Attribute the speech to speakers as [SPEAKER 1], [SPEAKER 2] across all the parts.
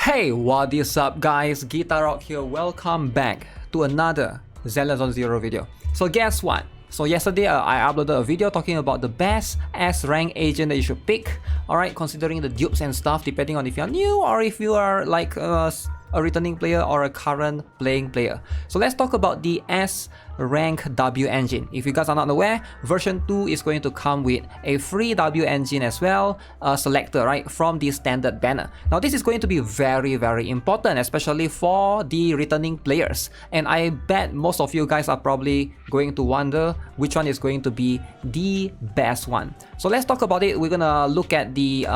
[SPEAKER 1] Hey, what is up guys, GuitarRock here, welcome back to another Zenless on Zero video. So guess what? So yesterday I uploaded a video talking about the best S-rank agent that you should pick. Alright, considering the dupes and stuff depending on if you're new or if you are like a returning player or a current playing player. So let's talk about the S-rank W engine. If you guys are not aware, version 2 is going to come with a free W engine as well, Selector, right, from the standard banner. Now this is going to be very important, especially for the returning players. And I bet most of you guys are probably going to wonder which one is going to be the best one. So let's talk about it. We're gonna look at the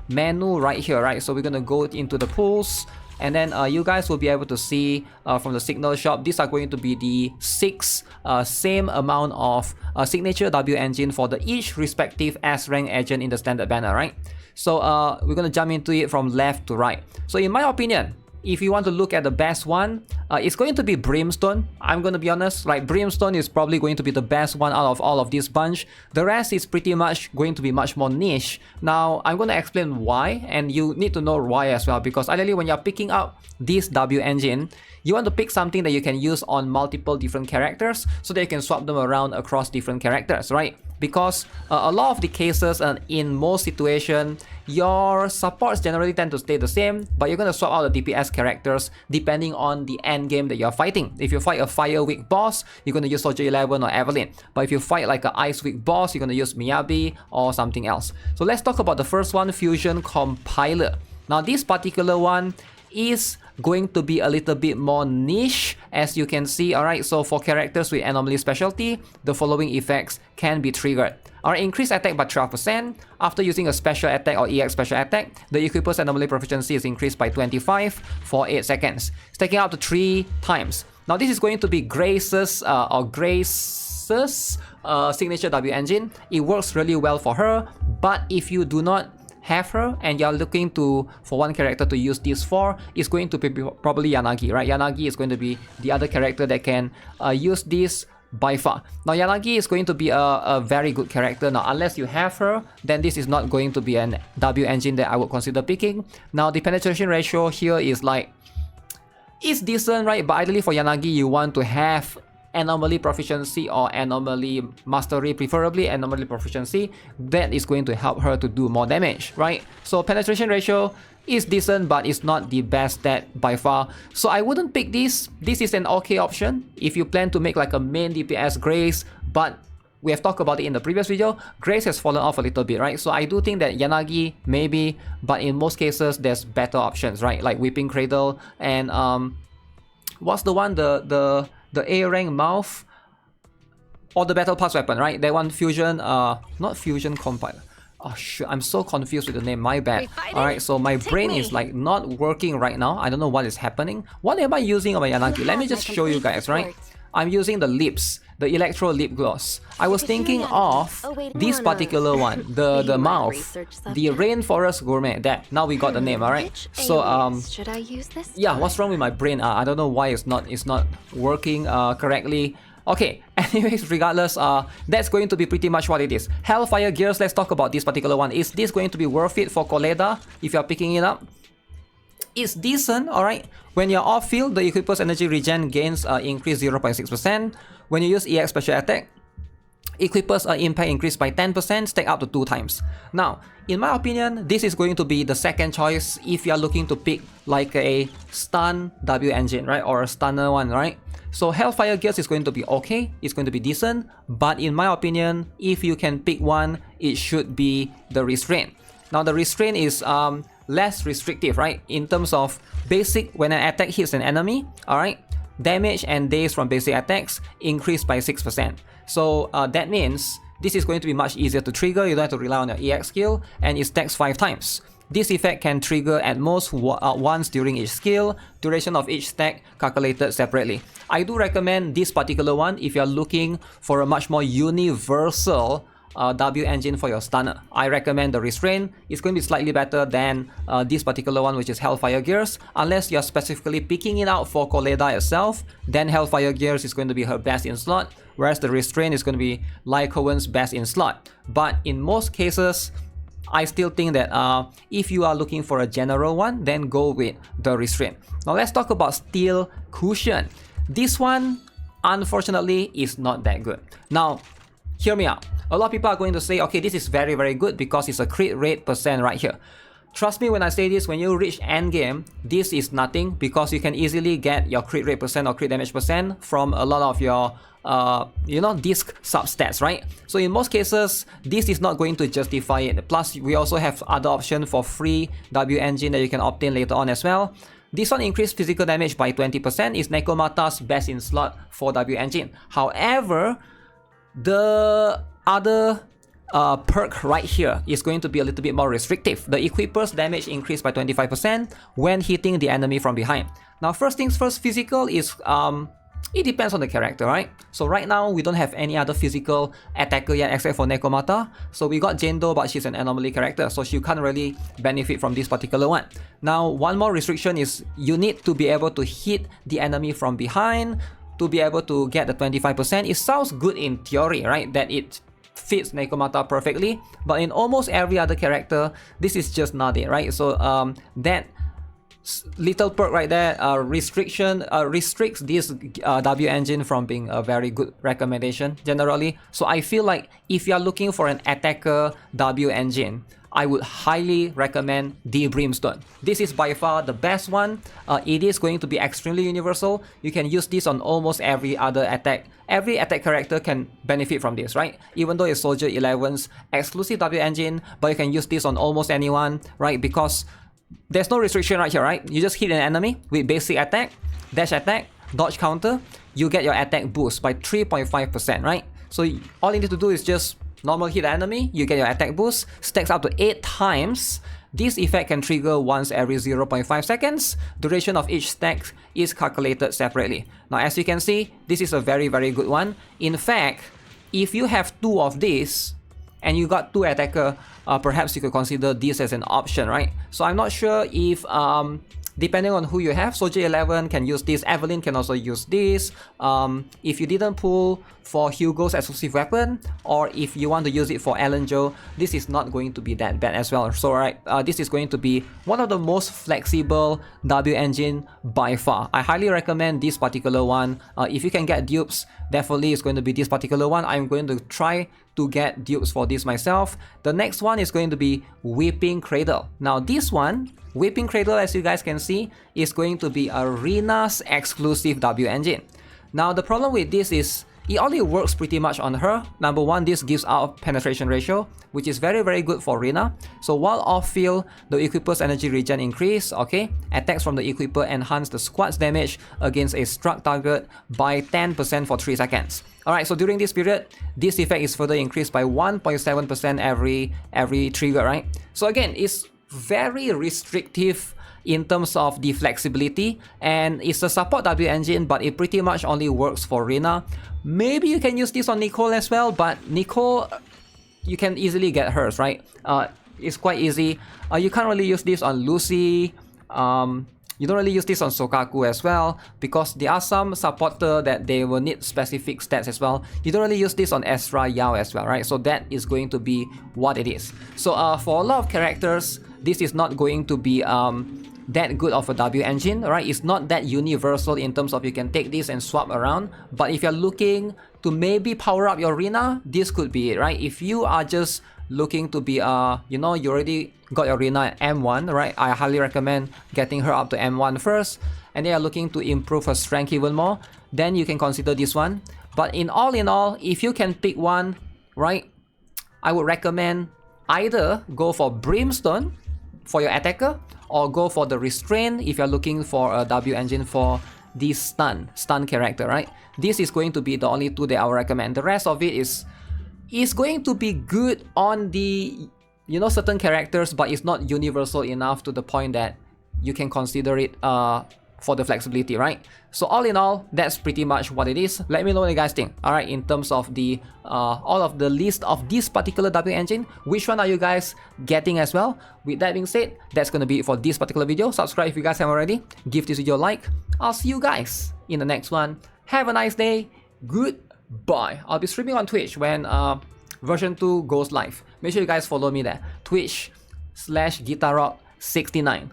[SPEAKER 1] menu right here, right? So we're gonna go into the pools. And then you guys will be able to see from the signal shop, these are going to be the 6 same amount of signature W engine for the each respective S-rank agent in the standard banner, right? So we're going to jump into it from left to right. So in my opinion, if you want to look at the best one, it's going to be Brimstone. I'm going to be honest, like Brimstone is probably going to be the best one out of all of this bunch. The rest is pretty much going to be much more niche. Now, I'm going to explain why, and you need to know why as well, because ideally when you're picking up this W engine, you want to pick something that you can use on multiple different characters so that you can swap them around across different characters, right? Because a lot of the cases and in most situations, your supports generally tend to stay the same, but you're going to swap out the DPS characters depending on the end game that you're fighting. If you fight a fire weak boss, you're going to use Soldier 11 or Evelyn. But if you fight like an ice weak boss, you're going to use Miyabi or something else. So let's talk about the first one, Fusion Compiler. Now this particular one is going to be a little bit more niche, as you can see. Alright, so for characters with anomaly specialty, the following effects can be triggered. Alright, increase attack by 12%. After using a special attack or EX special attack, the equiper's anomaly proficiency is increased by 25 for 8 seconds, stacking up to 3 times. Now this is going to be Grace's signature W engine. It works really well for her, but if you do not have her and you're looking for one character to use this for, it's going to be probably Yanagi, right? Yanagi is going to be the other character that can use this by far. Now Yanagi is going to be a very good character. Now unless you have her, then this is not going to be an W engine that I would consider picking. Now the penetration ratio here is like, it's decent, right? But ideally for Yanagi, you want to have anomaly proficiency or anomaly mastery, preferably anomaly proficiency. That is going to help her to do more damage, right? So penetration ratio is decent, but it's not the best stat by far. So I wouldn't pick this. This is an okay option if you plan to make like a main DPS Grace, but we have talked about it in the previous video. Grace has fallen off a little bit, right? So I do think that Yanagi maybe, but in most cases there's better options, right? Like Whipping Cradle and what's the one, the A-rank mouth or the battle pass weapon, right? That one, Fusion, not Fusion Compiler. Oh shit, I'm so confused with the name, my bad. Alright, so my brain is like not working right now. I don't know what is happening. What am I using on my Yanagi? Let me just show you guys, right? I'm using the lips, the Electro Lip Gloss. I was thinking of this particular one, the mouth, the Rainforest Gourmet. That, now we got the name, alright? So
[SPEAKER 2] should I use this?
[SPEAKER 1] Yeah, what's wrong with my brain? I don't know why it's not working correctly. Okay, anyways, regardless, that's going to be pretty much what it is. Hellfire Gears, let's talk about this particular one. Is this going to be worth it for Koleda if you're picking it up? It's decent, alright. When you're off field, the equiper's energy regen gains increase 0.6%. When you use EX special attack, equiper's impact increase by 10%, stack up to 2 times. Now, in my opinion, this is going to be the second choice if you're looking to pick like a stun W engine, right? Or a stunner one, right? So Hellfire Gears is going to be okay, it's going to be decent, but in my opinion, if you can pick one, it should be the Restraint. Now the Restraint is less restrictive, right? In terms of basic, when an attack hits an enemy, alright, damage and days from basic attacks increase by 6%. So that means this is going to be much easier to trigger. You don't have to rely on your EX skill, and it stacks 5 times. This effect can trigger at most once during each skill, duration of each stack calculated separately. I do recommend this particular one if you're looking for a much more universal W engine for your stunner. I recommend the Restraint. It's going to be slightly better than this particular one, which is Hellfire Gears. Unless you're specifically picking it out for Koleda itself, then Hellfire Gears is going to be her best in slot, whereas the Restraint is going to be Lycoan's best in slot. But in most cases, I still think that if you are looking for a general one, then go with the restraint. Now let's talk about steel cushion. This one, unfortunately, is not that good. Now, hear me out. A lot of people are going to say, okay, this is very, very good because it's a crit rate percent right here. Trust me when I say this, when you reach endgame, this is nothing because you can easily get your crit rate percent or crit damage percent from a lot of your disc substats, right? So in most cases, this is not going to justify it. Plus, we also have other options for free W engine that you can obtain later on as well. This one increased physical damage by 20%, is Nekomata's best in slot for W engine. However, the other perk right here is going to be a little bit more restrictive. The equiper's damage increased by 25% when hitting the enemy from behind. Now, first things first, physical is it depends on the character, right? So right now, we don't have any other physical attacker yet except for Nekomata. So we got Jendo, but she's an anomaly character, so she can't really benefit from this particular one. Now, one more restriction is you need to be able to hit the enemy from behind to be able to get the 25%. It sounds good in theory, right? That it fits Nekomata perfectly, but in almost every other character, this is just not it, right? So that little perk right there restricts this W engine from being a very good recommendation generally. So I feel like if you're looking for an attacker W engine, I would highly recommend the Brimstone. This is by far the best one. It is going to be extremely universal. You can use this on almost every other attack. Every attack character can benefit from this, right? Even though it's Soldier 11's exclusive W engine, but you can use this on almost anyone, right? Because there's no restriction right here, right? You just hit an enemy with basic attack, dash attack, dodge counter, you get your attack boost by 3.5%, right? So all you need to do is just normal hit the enemy, you get your attack boost, stacks up to 8 times. This effect can trigger once every 0.5 seconds. Duration of each stack is calculated separately. Now, as you can see, this is a very, very good one. In fact, if you have 2 of these, and you got 2 attacker, perhaps you could consider this as an option, right? So I'm not sure if, depending on who you have, Soldier 11 can use this, Evelyn can also use this. If you didn't pull for Hugo's exclusive weapon, or if you want to use it for Ellen Joe, this is not going to be that bad as well. So right, this is going to be one of the most flexible W engine by far. I highly recommend this particular one. If you can get dupes, definitely it's going to be this particular one. I'm going to try to get dupes for this myself. The next one is going to be Whipping Cradle. Now this one, Whipping Cradle, as you guys can see, is going to be Arena's exclusive W engine. Now the problem with this is it only works pretty much on her. Number one, this gives out penetration ratio, which is very, very good for Rena. So while off field, the equiper's energy regen increase, okay? Attacks from the equiper enhance the squad's damage against a struck target by 10% for 3 seconds. Alright, so during this period, this effect is further increased by 1.7% every trigger, right? So again, it's very restrictive in terms of the flexibility, and it's a support W engine, but it pretty much only works for Rena. Maybe you can use this on Nicole as well, but Nicole, you can easily get hers, right? It's quite easy. You can't really use this on Lucy. You don't really use this on Sokaku as well, because there are some supporter that they will need specific stats as well. You don't really use this on Ezra Yao as well, right? So that is going to be what it is. So for a lot of characters, this is not going to be that good of a W engine, right? It's not that universal in terms of you can take this and swap around. But if you're looking to maybe power up your Rena, this could be it, right? If you are just looking to be, you already got your Rena at M1, right? I highly recommend getting her up to M1 first, and then you're looking to improve her strength even more, then you can consider this one. But in all, if you can pick one, right, I would recommend either go for Brimstone for your attacker, or go for the Restraint if you're looking for a W engine for this stun character, right? This is going to be the only 2 that I would recommend. The rest of it is going to be good on the, certain characters, but it's not universal enough to the point that you can consider it for the flexibility, right? So all in all, that's pretty much what it is. Let me know what you guys think, alright, in terms of the all of the list of this particular W engine. Which one are you guys getting as well? With that being said, that's gonna be it for this particular video. Subscribe if you guys haven't already. Give this video a like. I'll see you guys in the next one. Have a nice day. Goodbye. I'll be streaming on Twitch when version 2 goes live. Make sure you guys follow me there. Twitch/GuitarRock69.